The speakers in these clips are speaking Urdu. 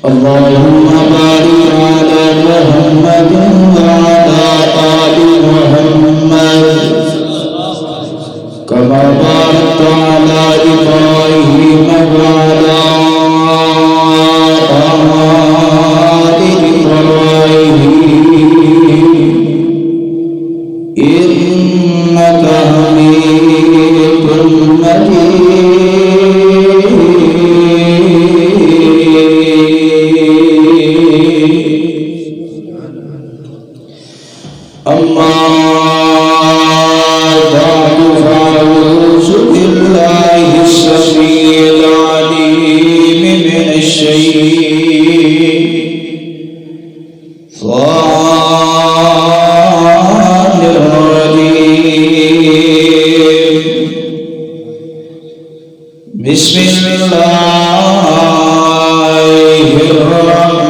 اللهم بارك على محمد وعلى آل محمد كما باركت على إبراهيم وعلى آل إبراهيم إنك حميد أما بعد فأعوذ بالله السميع العليم من الشيطان الرجيم بسم الله الرحمن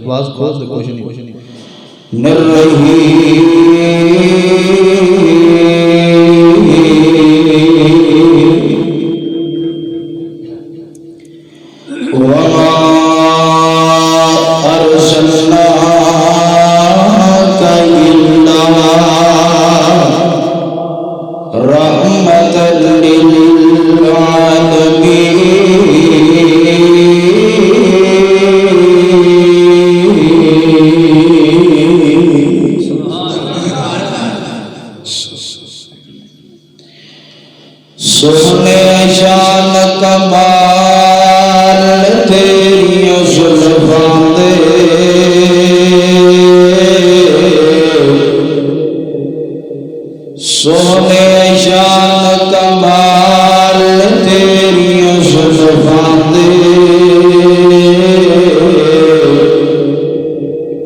آواز کھول دے کوشش نہیں وما أرسلناك إلا رحمة للعالمين سنے شان کمال تیری زلفاں دے سنے شان کمال تیری زلفاں دے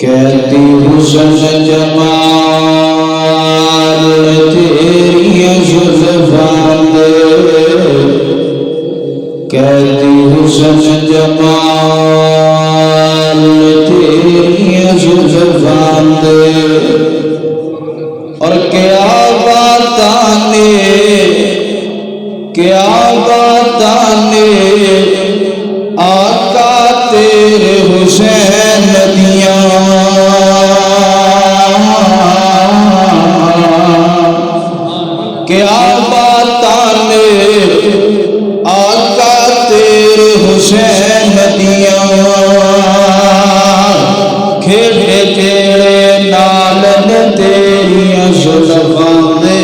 کہتی حسن جمال تیری زلفاں دے کہتی حسن جمال تیری زلفاں دے اور کیا باتاں نے آقا تیرے حسین دیاں کیا باتاں نے آقا تیرے حسین دیاں کھیڑے کھیڑے نالن تیریاں زلفاں دے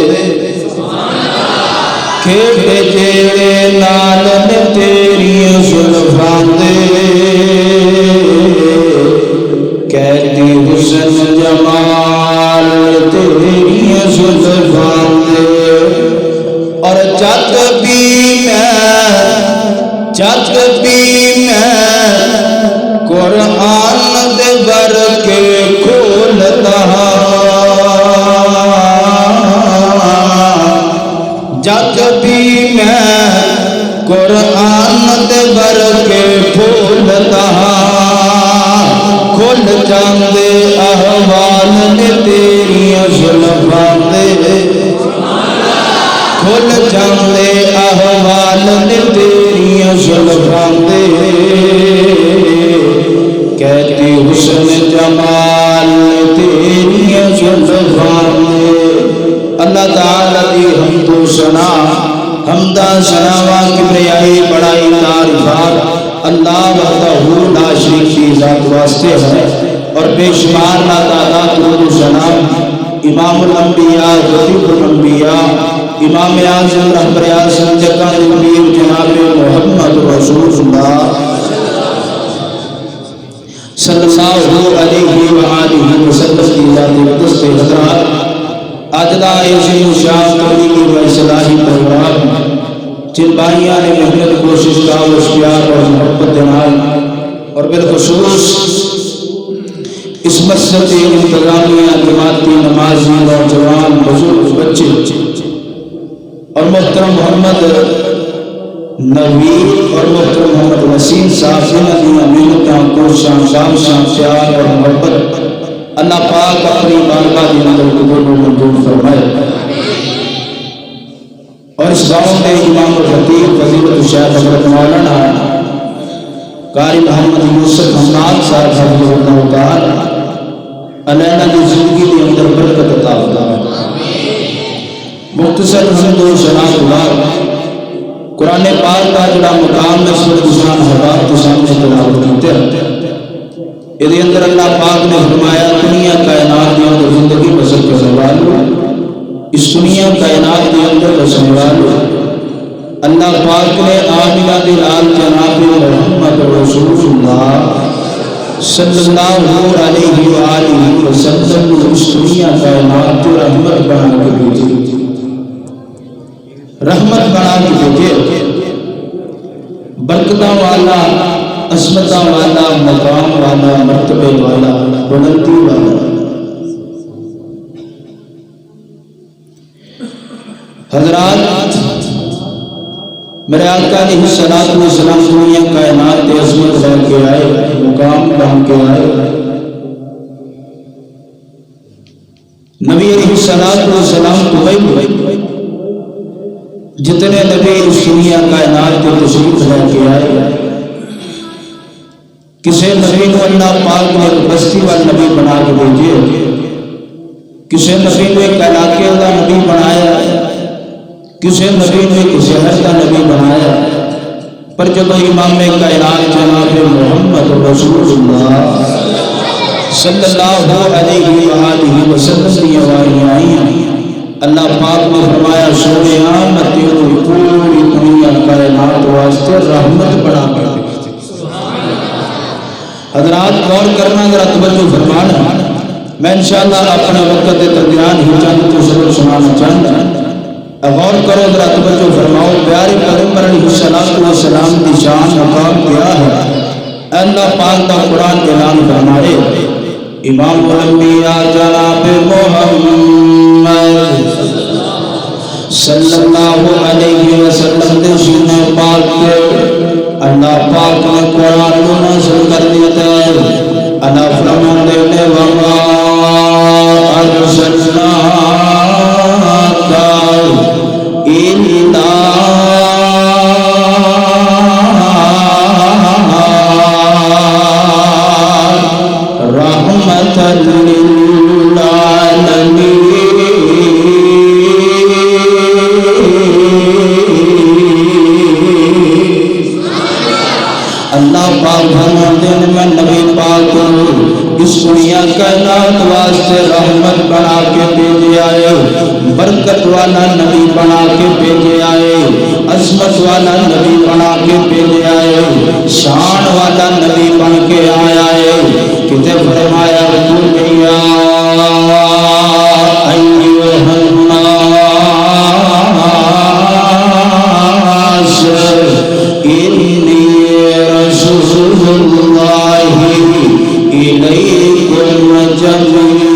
کھیڑے کھیڑے نالن تیریاں زلفاں دے کہتی حسن جمال تیریاں زلفاں دے اور جد بھی میں قرآن دے بر کے کھولتا جد بھی میں قرآن دے بر کے کھولتا کھل جاندے احوال نے تیریاں زلفاں دے کھل جاندے احوال نے تیریاں زلفاں دے کہتی حسن جمال تیریاں زلفاں دے اللہ تعالیٰ دی حمد و ثنا حمدہ ثناوا کبریائی بڑائی تعریفات اللہ وحدہ لا شریک کی ذات واسطے ہے اور بے شمار لا تعداد درود و سلام امام الانبیاء خطیب الانبیاء امام اعظم رہبر اعظم جکان الامیر جناب محمد رسول اللہ صلی اللہ علیہ وآلہ وسلم کی ذات مقدس حضرات آجدہ عظیم شان طویلی و اصلاحی پروگرام جن بھائیاں نے محنت کوشش کا اس پیار اور محبت دنال اور بالخصوص اس مسجد انتظامیہ جماعتی نمازی نوجوان بزرگ بچے اور محترم محمد نویر اور محترم محمد وسیم صاحب نے محنتاں کوششاں مقام شان پیار اور محبت اللہ پاک اپنی بارگاہ کے اندر قبول و منظور فرمائے. اور اس گاؤں میں امام و خطیب فضیلت شیخ حضرت مولانا قاری محمد یوسف حماد صاحب حفظہ اللہ تعالی علیہ کی زندگی کے اندر برکت عطا فرمائے. مختصر حمد و ثنا اللہ قرآن پاک کا جڑا مقام میں سورۃ شان حضرات کے سامنے تلاوت کرتے ہیں. یہ اندر اللہ پاک نے فرمایا دنیا کائنات کے اندر زندگی بسر کرنے والوں اس دنیا کائنات کے اندر بسنے والوں اللہ پاک نے آمنہ دلال جناب محمد رسول اللہ صلی اللہ علیہ وآلہ وسلم اس دنیا کائنات کو رحمت بنا کے بھیجے. رحمت بنا کے بھیجے. برکتوں والا عصمتوں والا مقام والا مرتبے والا بلندی والا. حضرات میرے آقا علیہ الصلوۃ والسلام دنیا کائنات کے عظمت لے کے آئے مقام بن کے آئے. نبی علیہ الصلوۃ والسلام تو جتنے نبی اس دنیا کائنات کے تشریف لے کے آئے کسی نبی کو اللہ پاک نے بستی والا نبی بنا کے بھیجے. کسی نبی کو ایک علاقے کا نبی بنایا. کسی نبی نے کسی شہر کا نبی بنایا. پر جب امام کائنات جناب محمد رسول اللہ صلی اللہ علیہ وآلہ وسلم کی آوازیں آئیں اللہ پاک نے فرمایا سونیا میں تیری پوری دنیا کائنات واسطے رحمت بنا کے بھیجا. حضرات غور کرنا ذرا توجہ فرمانا. میں انشاءاللہ اپنے وقت کے درمیان ہی چند تو سبق سنانا چاہتا ہوں. غور کرو ذرا توجہ فرماؤ. پیارے پیغمبر علیہ الصلوۃ والسلام کی شان مقام کیا ہے. اللہ پاک کا قرآن اعلان فرمائے امام الانبیاء جناب محمد صلی اللہ علیہ وسلم کے سینے پاک کے اللہ پاک نے قرآن کو نازل کر دیتا ہے. اللہ فرماتے ہیں وما ارسلناک الا رحمت للعالمین. اللہ پاک فرماتے ہیں میں نبی پاک اس دنیا کائنات واسطے رحمت بنا کے بھیجے آئے. برکت والا نبی بنا کے بھیجے آئے. عظمت والا نبی بنا کے بھیجے آئے. شان والا نبی بن کے آیا ہے. کتے فرمایا دنیا ایھا الناس انی رسول اللہ الیکم جمیعا.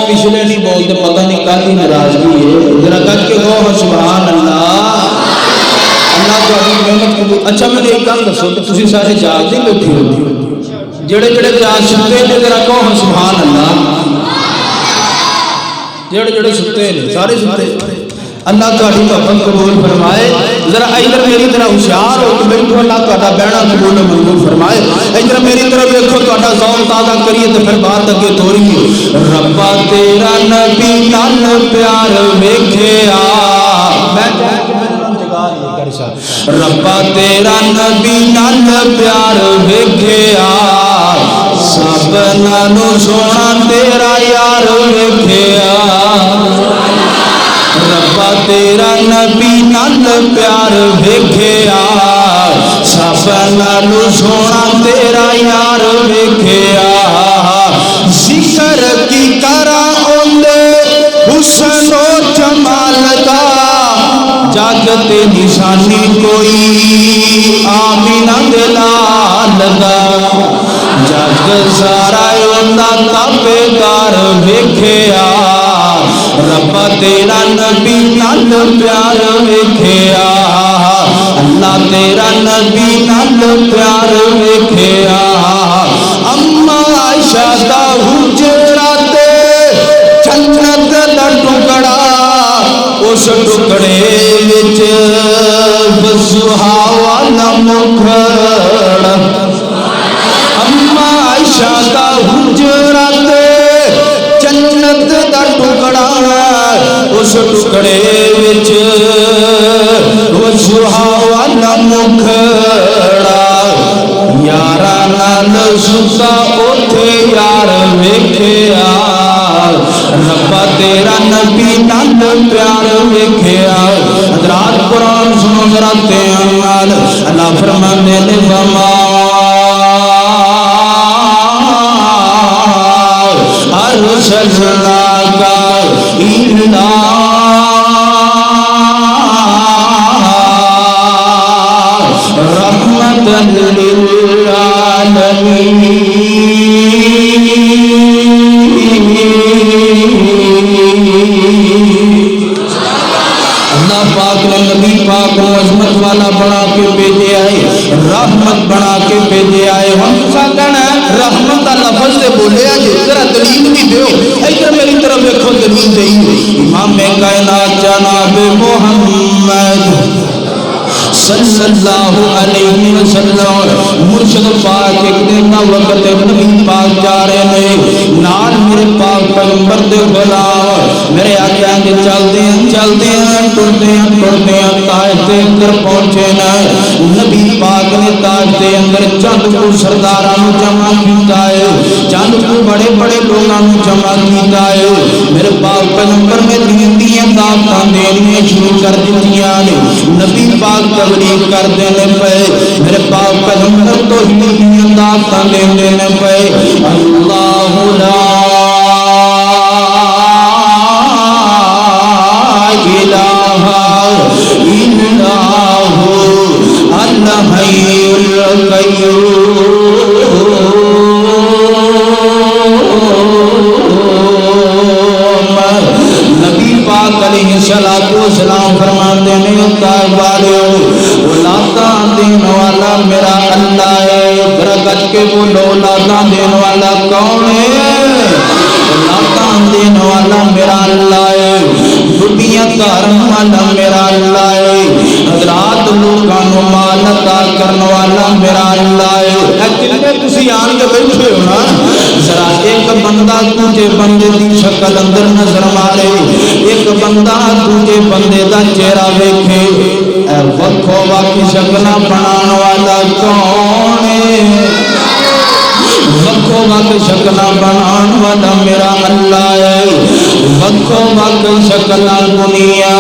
پچھلے نہیں بولتے پتہ نہیں کالی ناراضگی ہے. ذرا کہہ کے کہو سبحان اللہ. اللہ تہاڈی محنت قبول. اچھا میں ایک گل دسو کہ تسی سارے جاگ نہیں بیٹھے ہو جڑے جڑے جاگ ستے نے ذرا کہو سبحان اللہ. جڑے جڑے ستے نے سارے ستے. اللہ تہاڈی محنت قبول فرمائے. ذرا ادھر میری طرح ہوشیار ہو کے بیٹھو. اللہ تہاڈا بہنا قبول منظور فرمائے. ادھر میری طرف دیکھو تہاڈا ذوق تازہ کریے تو پھر بات اگے توری. ربا تیرا نبی نال پیار ویکھیا. ربا تیرا نبی نال پیار ویکھیا. سب نالوں سونا تیرا یار ویکھیا. ربا تیرا نبی نال پیار ویکھیا. سب نالوں سونا تیرا یار ویکھیا. ذکر کی کرا اندے حسن و جمال دا جاگتے نشانی کوئی آمینہ دلال دا. جگ سارا اوندا تابعدار ویکھیا. رب تیرا نبی نال پیار ویکھیا اللہ تیرا نبی نال پیار ویکھیا اما عائشہ دا حجرات جنت دا ٹکڑا اس ٹکڑے وچ وضحا والا مکھڑا اما عائشہ دا حجرات جنت دا ٹکڑا اس ٹکڑے وچ وضحا والا مکھڑا یاراں نال ستا اوتھے یار ویکھیا ربا تیرا نبی نال پیار ویکھیا حضرات قرآن سنو ذرا دھیان نال اللہ فرماندے نے وما ارسلناک الا رحمۃ اللہ پاک نے نبی پاک کو عظمت والا بنا کے بھیجے آئے رحمت بنا کے بھیجے آئے ہم سا کہنا ہے رحمت کا لفظ سے بولے آجے ذرا دلیل بھی دیو ادھر میری طرف دیکھو دلیل دے امام کائنات جناب محمد صلی اللہ علیہ وسلم مرشد پاک ایک دن کا وقت نبی پاک جا رہے ہیں نال میرے پاک پیغمبر دے غلام میرے آقا کے چلتے ہیں ٹرتے ہیں تاج دے اندر پہنچے نا نبی پاک نے تاج دے اندر چند کو سرداراں جمع کیتا ہے چند کو بڑے بڑے لوگاں جمع کیتا ہے میرے پاک پیغمبر نے دیاں دعوتاں دینیاں شروع کر دتیاں نے نبی پاک تبلیغ کر دینے پہ میرے پاک پیغمبر تو ہی دعوتاں دینے پہ اللہ لا الہ الا ہو الحی القیوم نبی پاک علیہ السلام فرماتے ہیں اتائب والے اولاداں دین والا میرا اللہ ہے برکت کے بولو اولاداں دین والا کون ہے اولاداں دین والا میرا اللہ ہے دنیا دارن والا میرا اللہ ہے حضرات لوگاں نو مال عطا کرن والا میرا اللہ ہے کتنے تسی آن کے بیٹھے ہو نا ذرا ایک بندہ تجھے بندے دی شکل اندر نظر مارے ایک بندہ تجھے بندے دا چہرہ ویکھے اے وکھو واقعی شکلہ بنان والا کون ہے وکھو وقت شکلہ بنان والا میرا اللہ ہے وکھو وقت شکلہ دنیا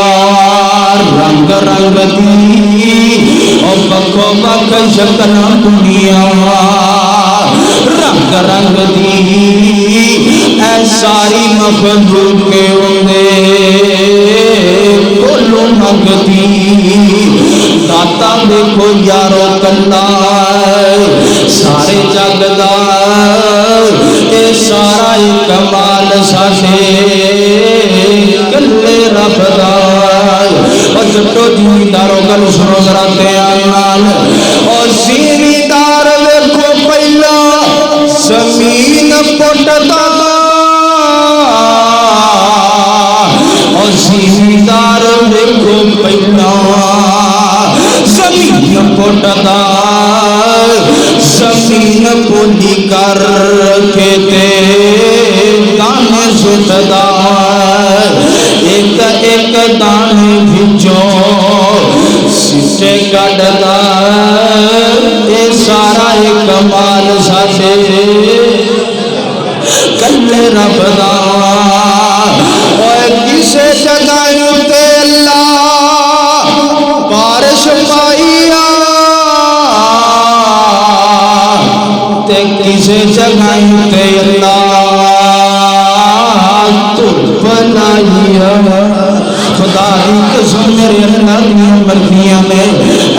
رنگ رنگ دی اور وکھو وقت شکلہ دنیا رنگ رنگ دی اے ساری مخلوق کے ہوندے کلو مگتی داتا دیکھو یارو کلا سارے جگ دا اے سارا کمال ساڈے کلے رب دا او جٹو دیندارو گل سنو ذرا دھیان نال او زمیندار ویکھو پہلا زمین پٹدا او زمیندار ویکھو پہلا زمین پٹدا زمین پولی کر کے تے دانے سٹدا ایک ایک دانے بھجو سٹے کٹدا اے سارا کمال ساڈے کلے رب دا اوے کسے جگہ تے اللہ بارش پائی کسے جگہ تے اللہ دھوپ لائی خدا دی قسم میرے اللہ دی مرضیاں نے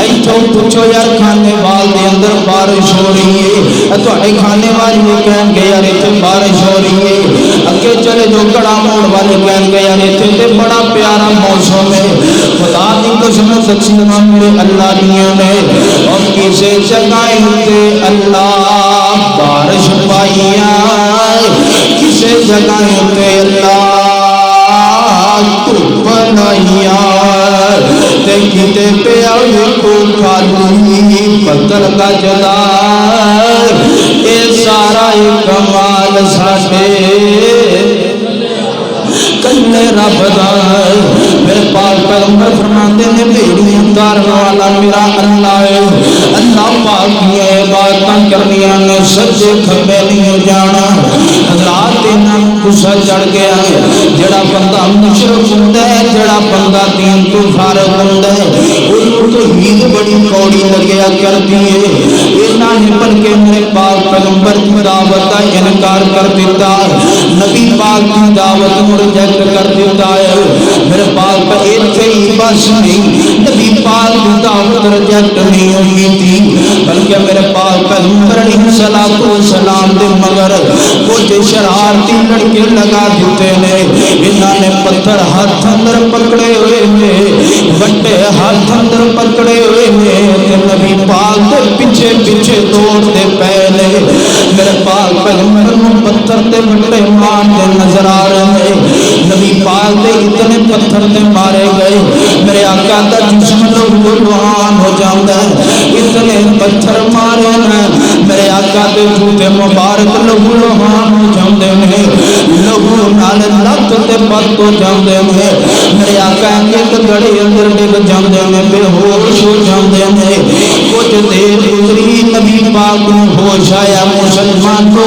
ایتھوں پوچھو یار کھانے وال دے اندر بارش ہو رہی ہے تواڈے کھانے والے وہ کہن گے یار ایتھے بارش ہو رہی ہے اگے چلے جو کڑا موڑ والے کہن گے یار ایتھے تے بڑا تقسیم میرے اللہ دیاں نے اور کسے جگہ تے اللہ بارش پائیاں کسے جگہ تے اللہ دھوپ لائیاں تے کتے پہ کو خالی پتھر کا جدا اے سارا کمال ساڈے کلے رب دا میرے پاک پیغمبر فرماتے ہیں میری اتارن والا میرا اللہ ہے اللہ پاک کی عبادت کرنیاں نے سجے کھبے نہیں جانا حضرات انہاں غصہ چڑھ گیا ہے جڑا بندہ مشرک ہوندا ہے جڑا بندہ دین تو فارغ ہوندا ہے اونوں توحید بڑی کوڑی لگیا کرتی ہے انہاں نے بلکہ میرے پاک پیغمبر کی دعوت کا انکار کر دیتا نبی پاک کی دعوت کو ریجیکٹ کر دیتا ہے میرے پاک کا ایتھے ہی بس نہیں نبی پاک کی دعوت ریجیکٹ نہیں ہوئی تھی بلکہ میرے پاک پیغمبر علیہ السلام دے مگر کچھ شرارتی لڑکے لگا دیتے نے انہاں نے پتھر ہاتھ اندر پکڑے ہوئے ہیں وٹے ہاتھ اندر پکڑے ہوئے ہیں نبی پاک دے پیچھے پیچھے دوڑتے پہلے میرے پاک پیغمبر کو پتھر تے وٹے مارتے نظر آ رہے ہیں نبی پاک دے اتنے پتھر تے مارے گئے میرے آقا دا جسم لہو لہان ہو جاتا ہے اتنے پتھر مارے ہیں میرے آقا دے جوتے مبارک لہو لہان ہو جاندے ہیں لہو نال لت تے پت ہو جاندے ہیں میرے آقا ایک گڑے اندر ڈگ جاندے ہیں بے ہوش ہو جاندے ہیں کچھ دیر گزری نبی پاک نو ہوش آیا مسلمان کو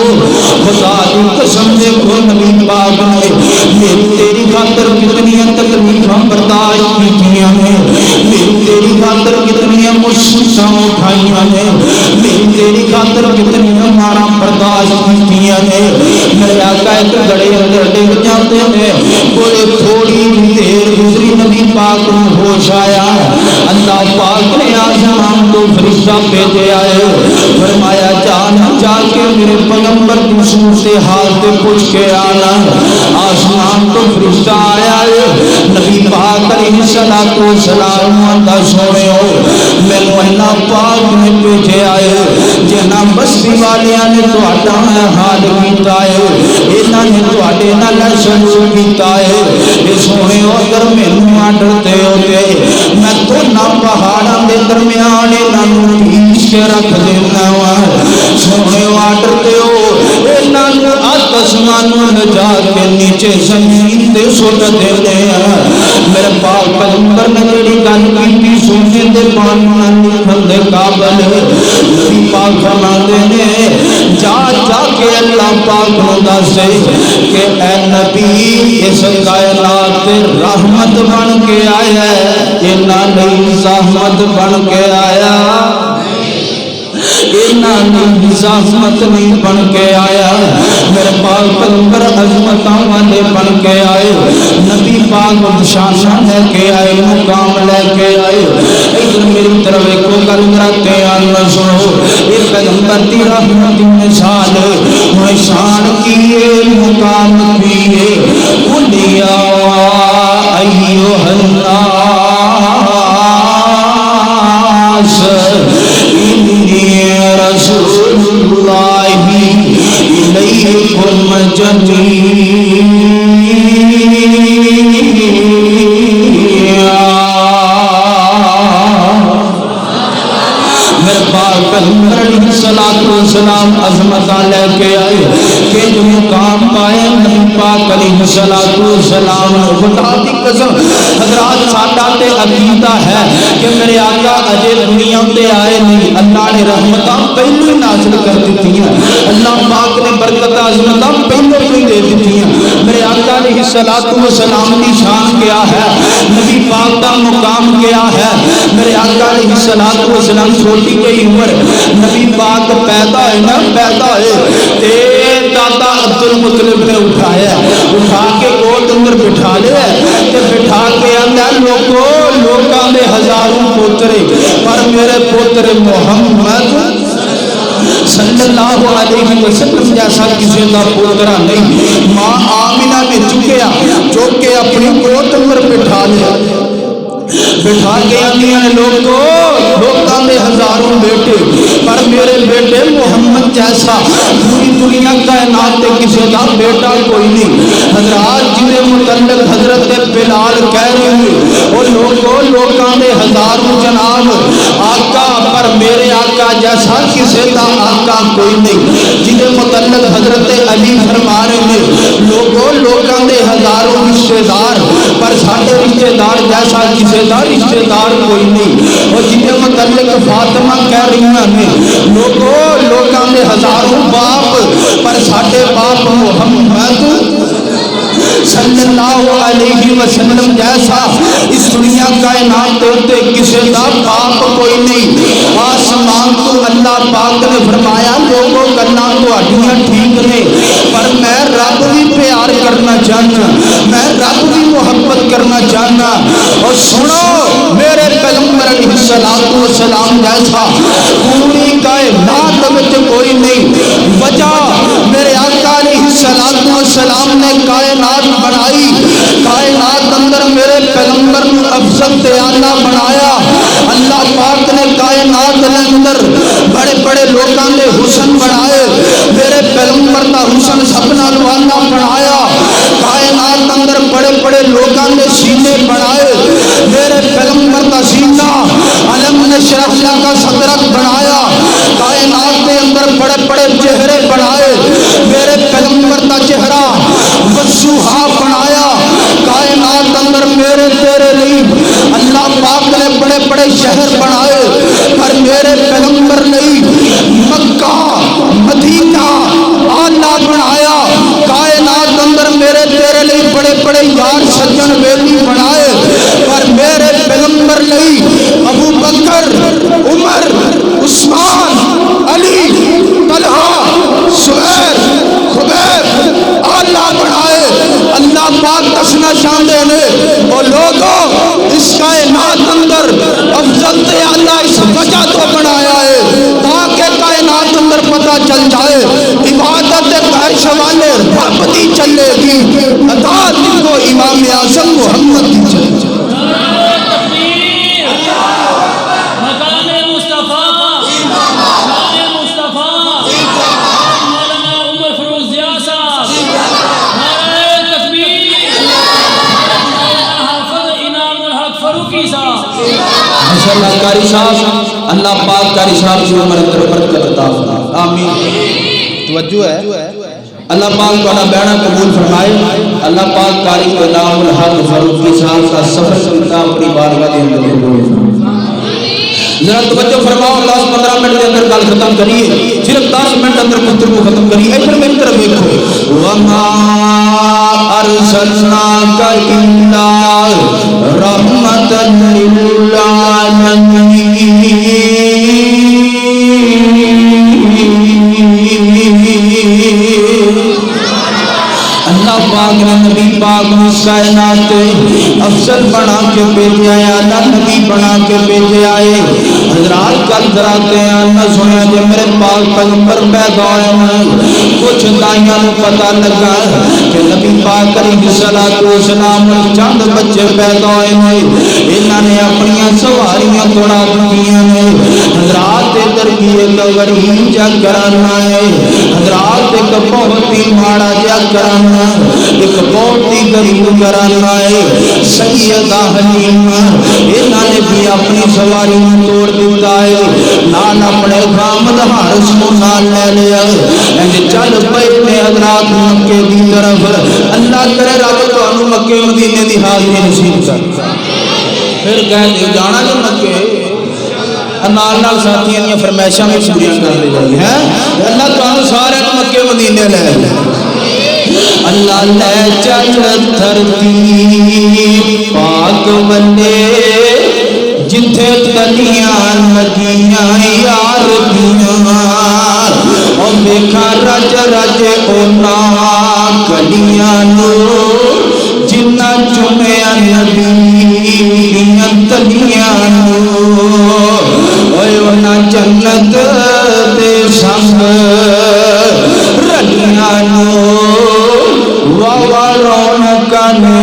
خدا دی قسم دے کو نبی پاک نے میری تیری خاطر کتنی تکلیفاں برداشت کیتیاں ہیں میری تیری خاطر کتنی مشکلاں اٹھائیاں ہیں میری تیری خاطر کتنی مارا برداشت کیتیاں ہیں میرے آقا ایک گڑے اندر ڈگ جاتے ہیں کوئی تھوڑی دیر گزری نبی پاک کو ہوش آیا اللہ پاک نے آسمان تو فرشتہ بھیجے آئے فرمایا جانا جا کے میرے پیغمبر کی صورت حال سے پوچھ کے آنا آسمان تو فرشتہ آیا ہے نبی پاک علیہ السلام آندا سونے ہو میں اللہ پاک نے بھیجے آئے جنہ بستی والیاں نے تہاڈا حال کیتا ہے انہاں نے تہاڈے نال سلوک کیتا ہے اے سونے ہو اگر مینوں آڈرتے ہوتے میں دونوں پہاڑاں دے درمیان انہاں نوں پیش کے رکھ دینا وا سونے آڈرتے ہو انہاں نوں آسمانوں لجا کے نیچے زمین تے سٹ دیندے ہیں میرے پاک پیغمبر نے جڑی گل کیتی سونے دے پانی نال نکھن دے قابل نبی پاک فرماندے نے جا جا کے اللہ پاک نوں دس کہ اے نبی اس کائنات تے رحمت بن کے آیا ہے انہاں نہیں زحمت بن کے آیا زحمت نہیں بن کے آیا میرے پاک پیغمبر عظمتاں والے بن کے آئے نبی پاک شان لے کے آئے مقام لے کے آئے ادھر میری طرف ایک گل کراتے ہیں سنو یہ پیغمبر دی رحمت دی مثال ہے شان کیے مقام کیے قلیا ایھا الناس رسول اللہ الیکم جمیعا میرے پاک پیغمبر علیہ السلام عظمتاں لے کے آئے کہ جو مقام پائے نبی پاک علیہ السلام خدا دی قسم حضرات ساڈا تے عقیدہ ہے کہ میرے آقا اجے دنیا تے آئے نہیں اللہ نے رحمتاں پہلو ہی نازل کر دیتی ہیں اللہ پاک نے برکت عظمتاں پہلو ہی دے دیتی ہیں میرے آقا علیہ السلام کی شان کیا ہے نبی پاک کا مقام کیا ہے میرے آقا علیہ السلام چھوٹی گئی عمر نبی پاک پیدا ہے نا پیدا ہے تے دادا عبد المطلب نے اٹھایا اٹھا کے گود اندر بٹھا لیا تے بٹھا کے اندر لوکاں دے ہزاروں پوترے پر میرے پوتر محمد صلی اللہ علیہ وسلم جیسا کسی کا پوترا نہیں ماں آمینہ نے چکیا جو کہ اپنی گود اندر بٹھا لیا بٹھا کے آندیاں نے لوکاں دے ہزاروں بیٹے پر میرے بیٹے محمد جیسا پوری دنیا کائنات تے کسی دا بیٹا کوئی نہیں. حضرات جنہیں متعلق حضرت بلال کہہ رہے ہیں وہ لوکاں دے ہزاروں جناب آقا پر میرے آقا جیسا کسی دا آقا کوئی نہیں. جنہیں متعلق حضرت علی فرما رہے ہیں لوکاں دے ہزاروں رشتے دار پر ساڈے رشتے دار جیسا کسی دا رشتے دار کوئی نہیں. اور جنہیں متعلق فاطمہ کہہ رہی ہیں لوکاں دے ہزاروں باپ پر ساڈے باپ محمد صلی اللہ علیہ وسلم جیسا اس دنیا کائنات تے کسی دا باپ کوئی نہیں. آسمان تو اللہ پاک نے فرمایا لوگوں گلاں تہاڈیاں ٹھیک نے پر میں رب بھی پیار کرنا چاہنا, میں رب بھی محبت کرنا چاہنا. اور سنو میرے پیغمبر علیہ الصلوۃ والسلام جیسا پوری کائنات وچ کوئی نہیں. وجہ میرے آقا علیہ الصلوۃ والسلام نے کائنات بنائی, کائنات اندر میرے پیغمبر کو افضل تے اعلیٰ بنایا. اللہ پاک نے کائنات کے اندر بڑے بڑے لوگاں دے حسن بنائے, میرے پیغمبر دا حسن سب نالوں اعلیٰ بنایا. کائنات اندر بڑے بڑے لوگاں دے سینے بنائے, میرے پیغمبر دا سینہ علم نشرح لک صدرک بنایا. کائنات کے اندر بڑے بڑے چہرے بنائے, میرے پیغمبر دا چہرہ وضوحا بنایا. کائنات اندر میرے تیرے نہیں اللہ پاک نے بڑے بڑے شہر بنائے پر میرے پیغمبر نہیں مکہ مدینہ آلہ بنایا. کائنات اندر میرے تیرے نہیں بڑے بڑے یار سجن بیلی بنائے پر میرے پیغمبر نہیں ابو بکر عمر عثمان علی طلحہ زبیر خبیب آلہ بنائے. اللہ پاک دسنا چاہتے ہیں وہ لوگوں اس کائنات اندر افضل تے اللہ اس وجہ تو بنایا ہے تاکہ کائنات اندر پتہ چل جائے عبادت خواہش والے رب دی چلے گی, اطاعت کو امام اعظم محمد دی چلے گی. ماشاءاللہ قاری صاحب اللہ پاک قاری صاحب کی عمر اندر برکت عطا فرمائے, آمین. توجہ ہے. اللہ پاک تمہارا بیانہ قبول فرمائے. اللہ پاک قاری انعام الحق فاروقی صاحب کا سفر سنتا اپنی بارگاہ کے اندر قبول فرمائے. ذرا توجہ فرماؤ 10-15 منٹ کے اندر گل ختم کریے, صرف 10 منٹ اندر گفتگو ختم کریے. ادھر میری طرف دیکھو وما ارسلناک الا رحمۃ للعالمین. اللہ پاک نے نبی پاک کو کائنات افضل بنا کے بھیجے آئے, اللہ نبی بنا کے بھیجے آئے. حضرات کل کراتے ہیں نہ سنیا جب میرے پاک پیغمبر پیدا ہوئے ہیں کچھ دائیاں کو پتہ لگا کہ نبی پاک علیہ الصلوۃ والسلام چند بچے پیدا ہوئے ہیں, انہوں نے اپنی سواریاں توڑا دی ہیں. حضرات ادھر کی ایک غریب جا کرانا ہے, حضرات ایک بہت ہی ماڑا جا کرانا, ایک بہت ہی غریب کرانا ہے. سیدہ حلیمہ انہوں نے بھی اپنی سواری توڑ دیتا ہے, نال اپنے خامد حارث کو نال لے لیا, چل پے حضرات مکے دی طرف. اللہ کرے رب تانوں مکے مدینے دی حاضری نصیب کر. پھر کہتے جانا جو مکے نال نال ساتھیاں دی فرمائشاں میں پوریاں کر دے جائے ہیں. اللہ تانوں سارے مکے مدینے لے اللہ لے چل دھرتی پاک بندے جتھے تلیاں لگیاں یار دیاں, اور دیکھا رج رج اونا کلیاں نو جنہ چمیا نبی دیاں تلیاں نو, اوے اونا جنت دے سنگ رلیاں نو واہ رونق نے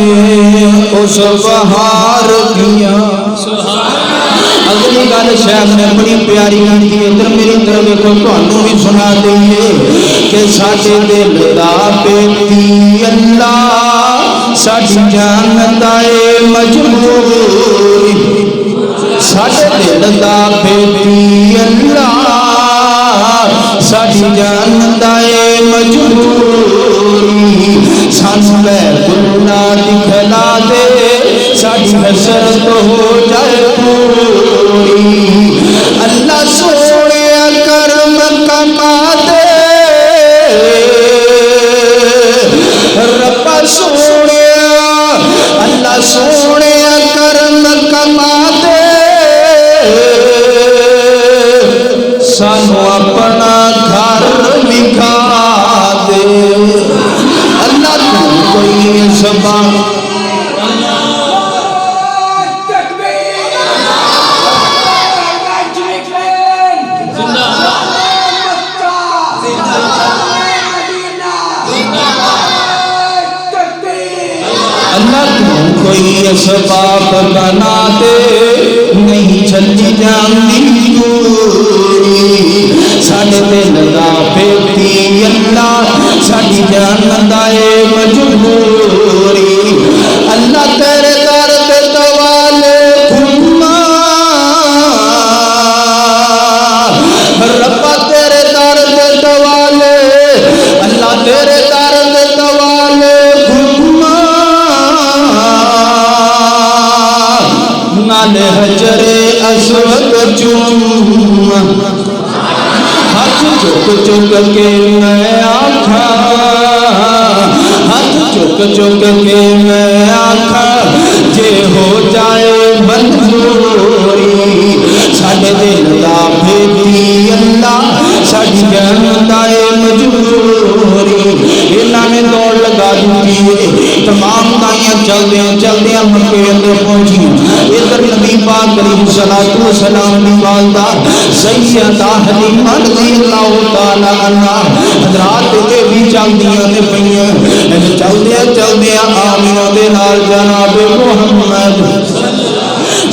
اس بہار دیا. اگلی گل شیخ نے بڑی پیاری کی ہے، ادھر میری طرف دیکھو تانوں بھی سنا دئیے کہ ساڈے دل دا بیٹی اللہ ساڈی جانتا ہے مجبوری، ساڈے دل دا بیٹی اللہ ساڈی جانتا ہے مجبوری، سانو بیت اللہ دکھلا دے ساڈی حسرت ہو جائے پوری، اللہ سونے کرم کما دے رب سونے، اللہ سونے کرم کما دے سانو اپنا گھر دکھا دے، اللہ تو کوئی سبب کوئی اسباب بنا دے نہیں چلی جاندی دوری، ساڈے دل دا بیٹی اللہ ساڈی جاندا اے مجبوری، اللہ تیرے در تے توالے گھما ربا تیرے در تے توالے، اللہ تیرے در تے توالے نالے حجر اسود چوم ہاتھ چک چک کے میں آکھا، ہاتھ چک چک کے میں آکھا جے ہو جائے منظوری، ساڈے دل دا بیٹی اللہ ساڈی جاندا اے مجبوری، انہاں نے دوڑ لگا دی تمام دائیاں چلدیاں مکے اندر پہنچی، ادھر نبی پاک علیہ الصلوۃ والسلام دی والدہ سیدہ حلیمہ رضی اللہ تعالی عنہا حضرات اے بھی چلدیاں نے پئیاں، چلدیاں آمینہ دے نال جناب محمد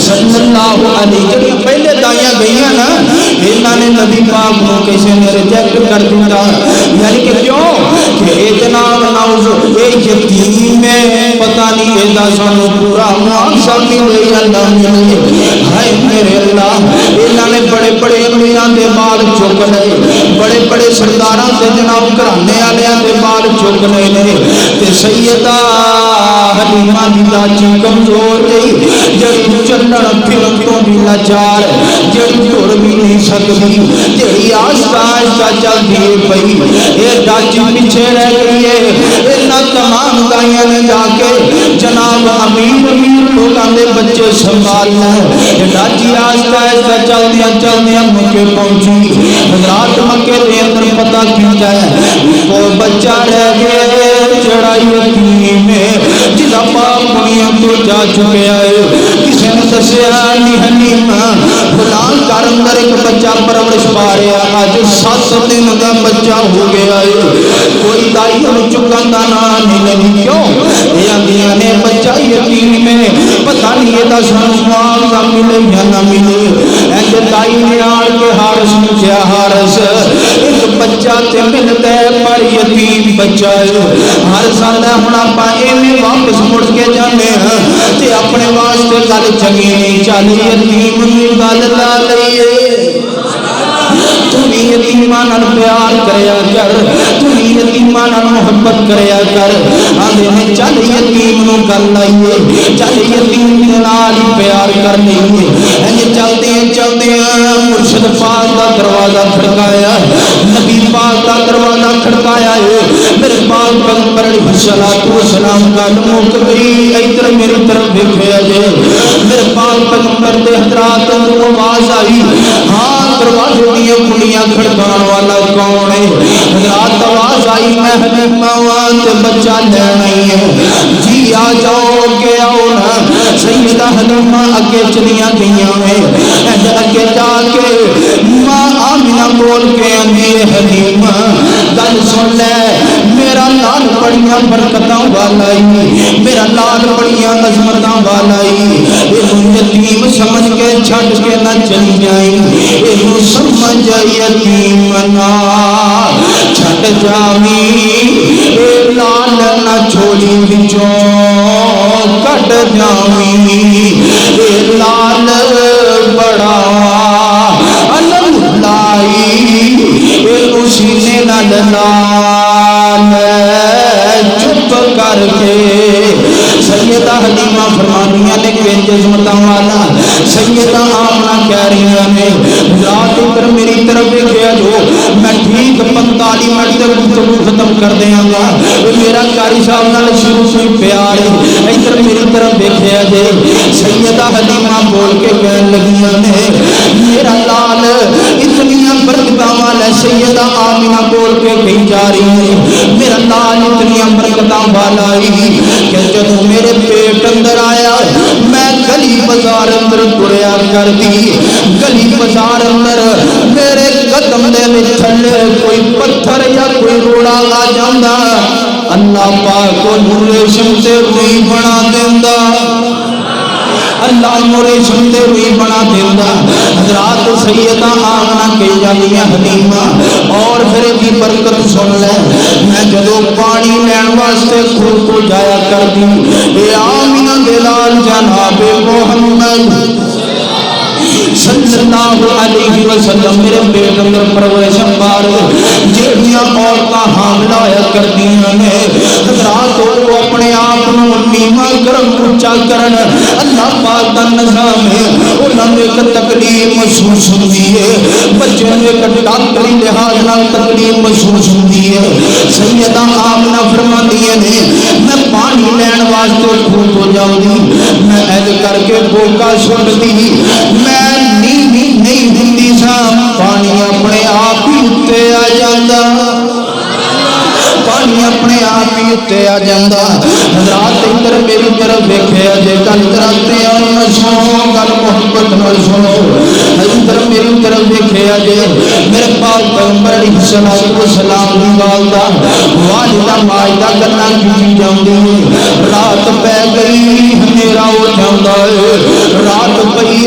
صلی اللہ علیہ وسلم پہلے دائیاں گئیاں نا، انہاں نے نبی پاک کو کسی نے ریجیکٹ کر دیا، یعنی کہ کیوں کہ اے جناب ناؤز اے یتیم میں پتہ نہیں ایدہ سانو پورا معاوضہ ملے یا نہ ملے، ہائے میرے اللہ، انہاں نے بڑے بڑے امیراں دے بال چک لے، بڑے بڑے سرداراں دے جناب گھرانے والیاں دے بال چک لے تے سیدہ حلیمہ دی چاچی کمزور گئی جڑی چلن پھرن تو بھی لاچار، جڑی ٹر بھی نہیں سکتی، جڑی آہستہ آہستہ چلتی پئی، اے چاچی پیچھے رہ گئی ہے، انہاں تمام دائیاں نے جا کے جناب امیر لوگاں دے بچے سنبھالنا ہے، چاچی آہستہ آہستہ چلدیاں مکے پہنچی، حضرات مکے دے اندر پتہ کیتا ہے وہ بچہ رہ گیا چڑھائی یتیم ہے جدا پاک دنیا تو جا چکے آئے، کسی نے دسیا نہیں حلیمہ فلان گھر اندر ایک بچہ پرورش پا رہا، آج 7 دن کا بچہ ہو گیا ہے، کوئی دائی ہم چکن دا نہیں لگی، کیوں یہ اندیاں نے بچہ یتیم میں پتہ نہیں یہ دا سنو معاوضہ ملے یا نہ ملے، ایسے دائی نے آڑ کے حارس مجھے حارس ایک بچہ تے ملتا ہے پر یتیم بچہ ہے، ہر سال ہونا پائے میں واپس مڑ کے جانے ہیں تے اپنے واسطے گل چنگی نہیں چالی یتیم گل لا لئیے، تمہیں یتیمان پیار کریا کر، تمہیں یتیمان محبت کریا کر، آدھے نے چل یتیم نو کر لائیے، چل یتیم نال پیار کر لئیے، چلتے مرشد پاک دا دروازہ کھڑکایا، نبی پاک دا دروازہ کھڑکایا ہے، میرے پاک پیغمبر علیہ الصلوۃ والسلام کا نمک گئی، ادھر میری طرف دیکھے جائے، میرے پاک پیغمبر دے حضرات کو آواز آئی، ہاں دروازے دیاں کڑیاں کھڑکان والا کون ہے؟ حضرات آواز آئی میں حلیمہ تے بچہ لینا ہی ہے، جی آ جاؤ کہ آؤ نا، سیدہ حلیمہ اگے چلیاں گئیاں ہیں، اگے جا کے ماں آمینہ بول کے اندھی حلیمہ گل سن لے، میرا لال بڑیاں برکتاں والا ہی، میرا لال بڑیاں عظمتاں والا ہی، یہ یتیم سمجھ کے چھٹ کے نہ چلی جائیں یہ سمجھ یتیم نہ چھٹ جاویں اے لال نہ چھوڑی بچوں کٹ جاویں اے لال بڑا علم لائی اے سینے نہ لال چپ کر کے سیدہ حلیمہ فرمانیاں نے کہ جزمتاں والا سیدہ آمنہ کہہ رہی نے رات پر میری طرف دیکھیا جو میں ٹھیک 45 منٹ تک گفتگو ختم کر دیاں گا میرا قاری صاحب نال شروع سے پیار ہے ادھر میری طرف دیکھیا جے سیدہ حلیمہ بول کے کہنے لگیاں نے میرا لال اتنی برکتاں والا سیدہ آمنہ بول کے کہیں جا رہی ہے میرا لال اتنی برکتاں والا کہ جب میرے پیٹ اندر آیا میں گلی بازار اندر تریا کر دی گلی بازار اندر میرے قدم دے میں تھلے کوئی پتھر یا کوئی روڑا آ جاندا اللہ پاک کو نور شمس روئی بنا دیندا اللہ نور شمس روئی بنا دیندا حضرات سیدہ آمنہ کے جانیاں حلیمہ اور پھر کی برکت سن لے میں جدو پانی لین واسطے خود کو جایا کر دی اے آمنہ دلال جناب محمد صلی اللہ علیہ وسلم میرے پیٹ اندر پرورش پار جہاں عورتاں حاملہ ہویا کردیاں نے حضرات کو اپنے آپ کو نیواں کرن اونچا کرن اللہ پاک دا نظام ہے انہاں نے ایک تکلیف محسوس ہوندی ہے بچے نے ایک ڈاکٹری لحاظ نال تکلیف محسوس ہوندی ہے سیدہ آمنہ فرماندی نے میں پانی لین واسطے خود ہو جاؤں گی میں ایج کر کے بوکا سٹ دی میں نہیں ہندی سا پانی اپنے آپ ہی اتے آ جاندہ پانی اپنے آپ ہی اتے آ جاندہ حضرات ادھر میری طرف دیکھے جے گل کراتے اور نہ سنو گل محبت نہ سنو ادھر میری طرف دیکھے جے میرے پاک پیغمبر علیہ الصلوۃ والسلام دی والدہ والدہ ماجدہ گلاں کی جاندی رات پہ گئی اندھیرا ہو جاندا ہے رات پئی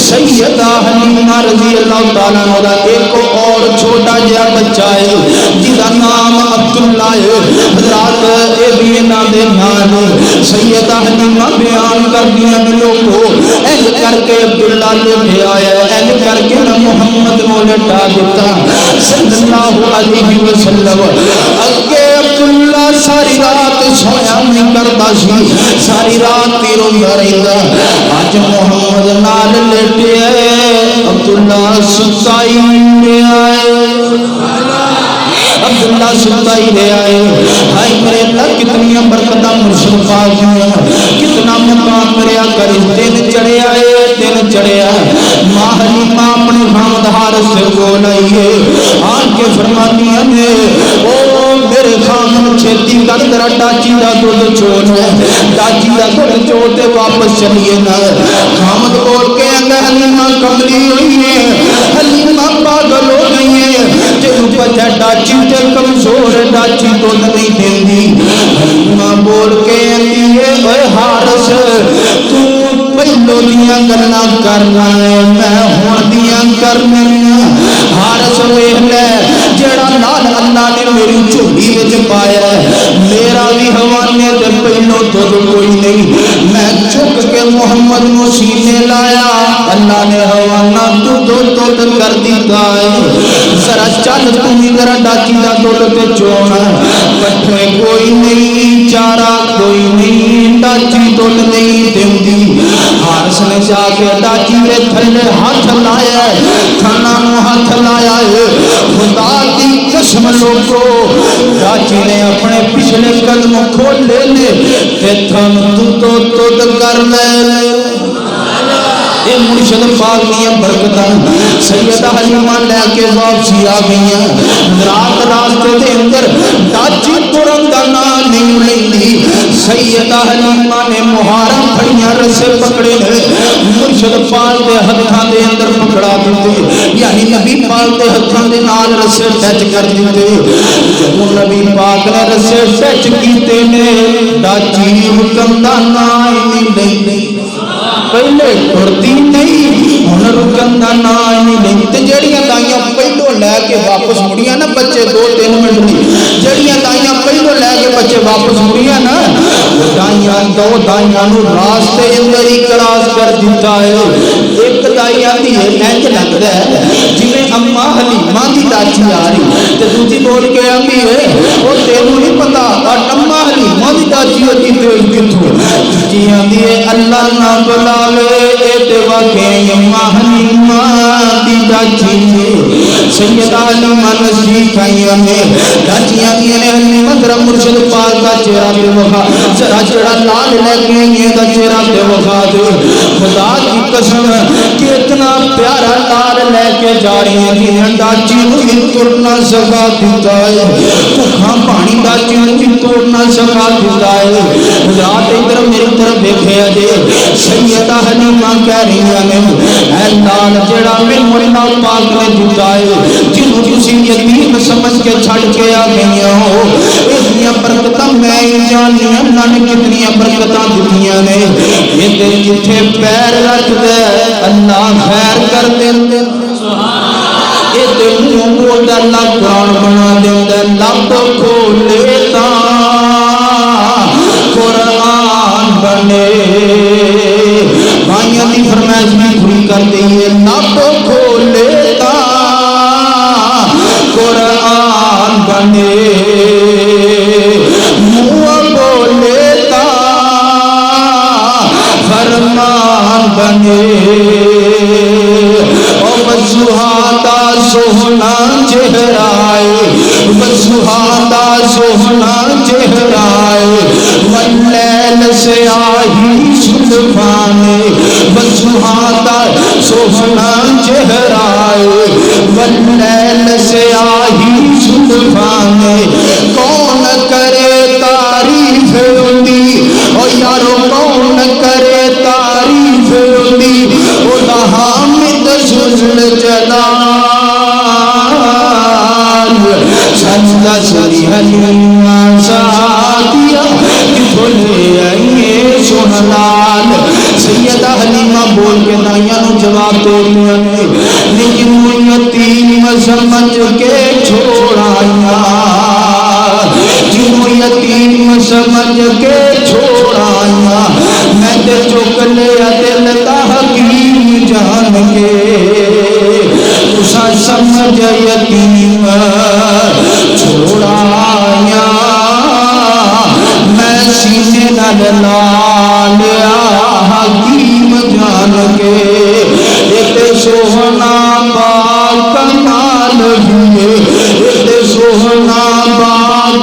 سیدہ حلیمہ رضی اللہ تعالیٰ عنہ ایک اور چھوٹا جہا بچہ ہے جدا نام عبداللہ ہے حضرات اے بھی نام دے نام سیدہ حلیمہ بیان کر دیا لوگوں ایل کر کے عبداللہ لے بھی آیا ایل کر کے محمد کو لٹا دیتا صلی اللہ علیہ وسلم اگے عبداللہ ساری رات سویا نہیں کرتا سی ساری رات تیروں رہتا آج محمد نال لیٹے عبداللہ سسائی میں آئے عبداللہ سلطائی لے آئے ہائی میرے اللہ کتنی برکتہ مرشد پاک ہیں کتنا مقام میرے آکر دن چڑھے آئے دن چڑھے آئے ماں حلیمہ اپنے خاندار سے بول آئیے آن کے فرمانیاں نے او میرے خامن چھتی کا ترہ ڈاچی دا دودھ چھوڑ ہے ڈاچی دا دودھ چھوڑ دے واپس چلیے نا خامد بول کے اگر حلیمہ کملی ہوئی ہے حلیمہ پاگل ہو گئی ہے جنہوں پچھا ڈاچی تے کمزور ڈاچی تو نہیں دیں دی حلیمہ بول کے لیے اے حارس تو پہلو دیاں گلنا کرنا ہے میں ہون دیاں کرنا حارس ویہ لے جڑا لال اللہ نے میری چوڑی وچ پایا ہے میرا بھی حوانے دے پہلو تو کوئی نہیں میں چک کے محمد کو سینے لایا اللہ نے حوانہ تو کر دیتا ہے ذرا چل تمہیں ذرا ڈاچی دا دولت چونا کٹھے کوئی نہیں چارہ کوئی نہیں ڈاچی دول نہیں دیں دی حارس نے جا کے ڈاچی کے تھلے ہاتھ لایا ہے تھنا نو ہاتھ لایا ہے خدا کی قسم لوگو ڈاچی نے اپنے پچھلے قدم کھول لے لے کہ تھن تو کر لے اے مرشد پاک دیا برکتاں سیدہ حلیمہ لے کے واپسی آ گئی رات راستے دے اندر ڈاچی ترن دا نام نہیں لیندی سیدہ حلیمہ نے مہارا پھڑیاں رسے پکڑے مرشد پاک دے ہتھاں دے اندر پکڑا دیتے یعنی نبی پاک دے ہتھاں دے نال رسے ٹچ کر دیتے جب نبی پاک نے رسے ٹچ کیتے نے ڈاچی حکم دا نام نہیں لیندی پہلے ٹرتی نہیں ہن رکن دا نام نہیں لینی تے جڑیاں دائیاں پہلو لے کے واپس مڑیاں نا بچے 2-3 منٹ دی جڑیاں دائیاں پہلو لے کے بچے واپس مڑیاں نا دائیاں دو دائیاں نو راستے اندر ہی کراس کر دیتا ہے ایک دائی آتی ہے انج لگدا ہے جویں اماں حلیمہ دی داچی آ رہی تے دوسری بول کے آندی ہے او تینوں نہیں پتا اماں حلیمہ دی داچی ہوتی تیز کتھوں جی آندی ہے اللہ نہ بلاوے اے تے واقعی اماں حلیمہ دی داچی سیدہ حلیمہ نزدیک آئیاں نے داچی آندی نے حلیمہ ذرا مرشد پاک کا چہرہ تے وکھا ذرا چہرہ لال لے کے یہ دا چہرہ تے وکھا دے خدا کی قسم کہ اتنا پیارا لال لے کے جا رہی ہیں جنہیں داچی ہوئی ترنا سکا دیتا ہے بھوکھاں پانی داچی ہوئی ترنا سکا دیتا ہے رات ادھر میری طرف دیکھے جے سیدہ حلیمہ کہہ رہی ہیں اے لال جڑا میں مولا پاک نے دیتا ہے جنہوں تسی یتیم سمجھ کے چھڑ کے آ گئی ہو اتنی برکتاں میں جانی اللہ نے کتنی برکتاں دتیاں نے یہ تے جتھے پیر رکھ دے اللہ خیر کر دے یہ تے منہ بول دے اللہ قرآن بنا دے لب کھولے تا قرآن بنے بھائیاں دی فرمائش بھی پوری کر دئیے لب کھولے تا قرآن بنے منہ بولے تا فرمان بنے وضحا سوہنا چہرائے وضحا سوہنا چہرائے واللیل سیاہی سلفانے وضحا سوہنا چہرائے واللیل سیاہی سلفانے کون کرے تعریف ہوتی او یارو کون کرے تعریف ہوتی او حامد ذل جلال سجدہ سری حلیمہ ساتیا بھولے آئیے سہلال سیدہ حلیمہ بول کے دائیاں نو جواب دے لیا نے لیکن یتیم سمجھ کے چھوڑایا جنہوں یتیم سمجھ کے چھوڑایا میں تے چک لیا دل دا حکیم جان کے اسا سمجھ یتیم چھوڑایا میں سینے نال لالیا حکیم جان کے ایک سوہنا با کمال ہوئے ایک سوہنا با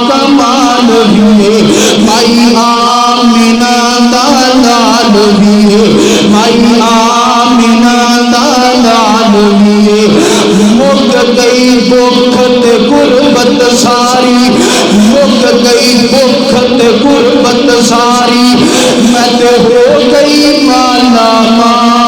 کمال ہوئے مائی آمینہ دلال ہوئے مائی آمینہ دلال ہوئے مک گئی بخت غربت ساری مک گئی بخت غربت ساری میں تے ہو گئی مالا مال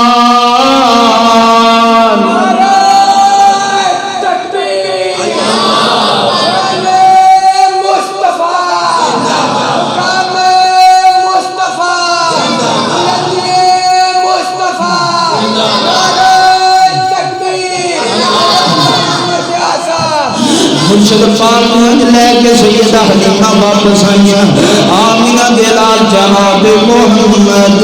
مرشد پاک لے کے سیدہ حلیمہ واپس آئیاں آمینہ دلال جناب محمد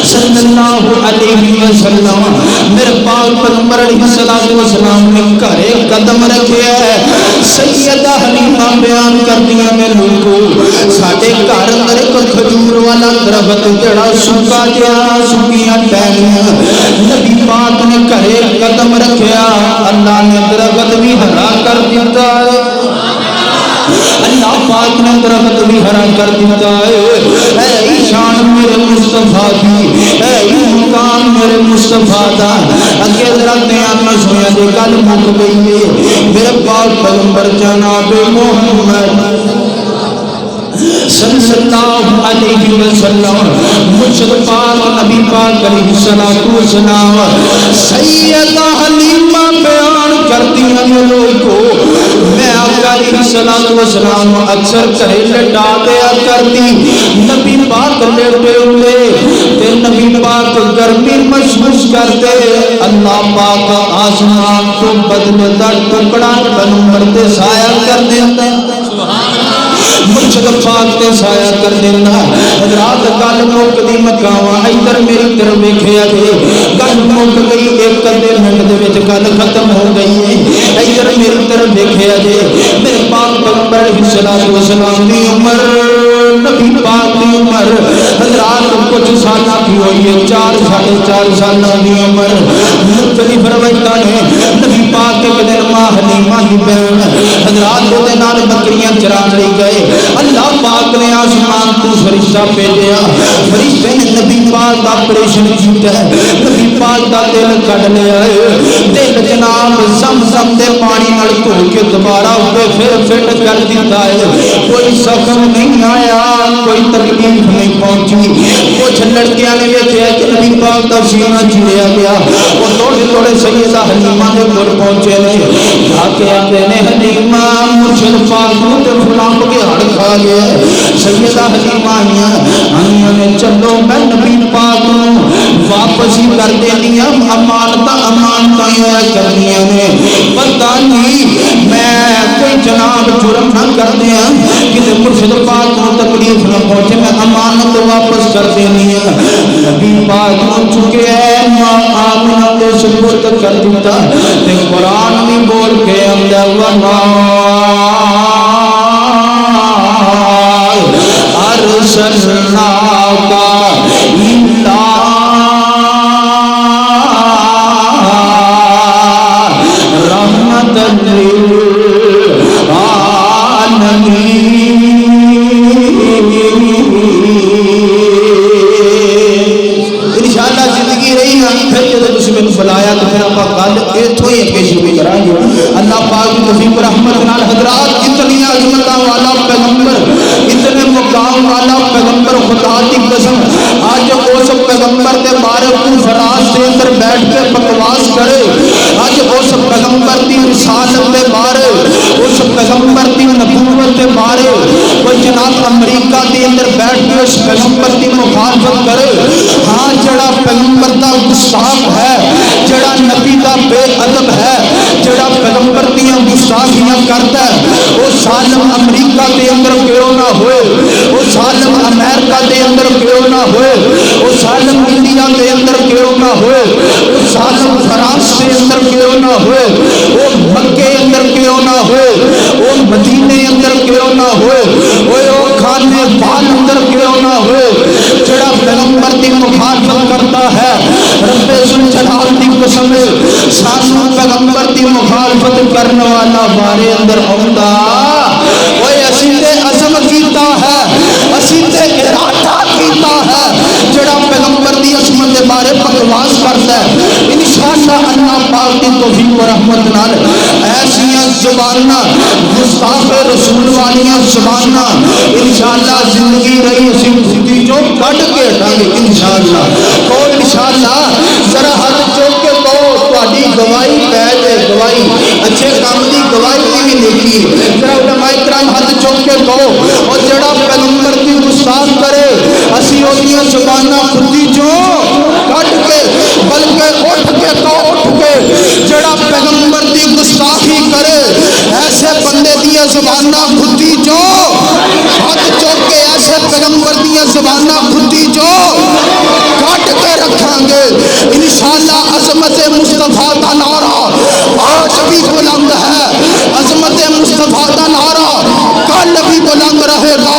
صلی اللہ علیہ وسلم میرے پاک پیغمبر علیہ السلام نے گھرے قدم رکھے ہے سیدہ حلیمہ بیان کر دیا میں لوگوں ساڑھے گھر اندر ایک کھجور والا درخت جڑا سکا جہاں سکیاں ٹہنیاں نبی پاک نے گھرے قدم رکھیا اللہ نے درخت بھی ہرا کر دیتا ہے اللہ پاک نے درخت بھی ہرا کر دیتا ہے اے شان میرے مصطفیٰ کی اے مقام میرے مصطفیٰ دا اگے درخت آنا سویا دے کل مک گئی ہے میرے پاک پیغمبر جناب محمد صلی اللہ علیہ وسلم مرشد پاک نبی پاک علیہ السلام سیدہ حلیمہ بیان کرتی ہیں لوگوں میں آقا علیہ السلام اکثر کہے لٹا دیا کرتی نبی پاک لیٹے ہوئے تے نبی پاک گرمی محسوس کرتے اللہ پاک آسمان تو بدلتا ٹکڑا پیغمبر تے سایہ کر دیتا مرشد پاک تے سایہ کر دینا حضرات گل مک دی مکاواں ادھر میری طرف ویکھیا جی گل مک گئی ایک دے منٹ دے وچ گل ختم ہو گئی ہے ادھر میری طرف ویکھیا جی میرے پاک پیغمبر علیہ الصلوۃ والسلام دی عمر نبی پاک دی عمر حضرات کچھ سالاں کی ہوئی ہے 4 سالاں دی عمر مختلف روایتاں نے نبی پاک ایک دن ماں حلیمہ کی بہن حضرات دے نال بکریاں چران لے گئے اللہ پاک نے آسمان تو فرشتہ بھیجا فرشتے نے نبی پاک دا آپریشن کیتا ہے نبی پاک دا دل کڈ لیا دل جناب زمزم دے پانی نال دھو کے دوبارہ اوپر پھر فٹ کر دیتا ہے کوئی زخم نہیں آیا کوئی تکلیف نہیں پہنچی کچھ لڑکیاں نے ویکھیا کہ نبی پاک دا سینہ چیریا گیا وہ تھوڑے سیدہ حلیمہ دے کول پہنچے نے جا کے آندے نے حلیمہ مرشد پاک نوں تے فلاں کے ہڑ کھا گیا سیدہ حلیمہ آئیاں نے چلو میں نبی پاک نوں واپس ہی کر دینی امانتاں کرنیاں نے پتہ نہیں میں کوئی جناب جرم نہ کر دیا کہ مرشد پاک کو تکلیف نہ پہنچے میں امانت واپس کر دینی ہے نبی پاک نوں چکے ہے ماں آمنہ دے سپرد کر دیتا تے قرآن بھی بول کے اندر أرسلناك إلا رحمة للعالمين انشاءاللہ زندگی رہی ہے پھر جب اس میں بلایا تو پھر آپ کل ایتھوں ہی اگے شروع کریں گے اللہ پاک کی توفیق و رحمت نال حضرات اتنی عظمتاں والا پیغمبر اتنے مقام والا پیغمبر خدا کی قسم آج اس پیغمبر کے بارے کو فراز کے اندر بیٹھ کے بکواس کرے آج اس پیغمبر کی رسالت کے بارے اس پیغمبر کی نبوت کے بارے کوئی جناب امریکہ کے اندر بیٹھ کے اس پیغمبر کی مخالفت کرے ہاں جڑا پیغمبر کا گستاخ ہے جڑا نبی کا بے ادب ہے جڑا پیغمبر دیا گستاخیاں کرتا ہے وہ ظالم امریکہ کے اندر کیوں نہ ہوئے وہ ظالم امریکہ کے اندر کیوں نہ ہوئے وہ ظالم انڈیا کے اندر کیوں نہ ہوئے وہ ظالم فرانس کے اندر کیوں نہ ہوئے وہ مکے اندر کیوں نہ ہوئے وہ مدینے اندر کیوں نہ ہوئے وہ خانے بال اندر کیوں نہ ہوئے جڑا پیغمبر کی مخالفت کرتا ہے رب ذوالجلال کی قسم سانو پیغمبر کی مخالفت کرنے والا بارے اندر آندا اوے اسی تے عزم کیتا ہے اسی تے ارادہ کیتا ہے جڑا پیغمبر دی عظمت دے بارے بکواس کرتا ہے انشاءاللہ اللہ پاک کی توفیق و رحمت نال ایسیاں زباناں گستاخ رسول والیاں زباناں انشاءاللہ زندگی رہی اسی خودی جو کٹ کے ہٹاں گے انشاءاللہ تو انشاءاللہ ذرا ہاتھ چوک کے کہو تہاڈی گواہی پے جائے گواہی اچھے کام دی گواہی بھی لکھی ذرا علماء کرام ہاتھ چوک کے کہو اور جڑا پیغمبر کی گستاخ کرے اسی اودیاں زباناں خودی جو کٹ کے بلکہ اٹھ کے کہو اٹھ کے جڑا پیغمبر دی گستاخی کرے ایسے بندے دیا زباناں خودی جو ہاتھ چوک کے ایسے پیغمبر دیا زباناں خودی جو کٹ کے رکھاں گے انشاءاللہ عظمت مصطفیٰ کا نعرہ آج بھی بلند ہے عظمت مصطفیٰ کا نعرہ کل بھی بلند رہے گا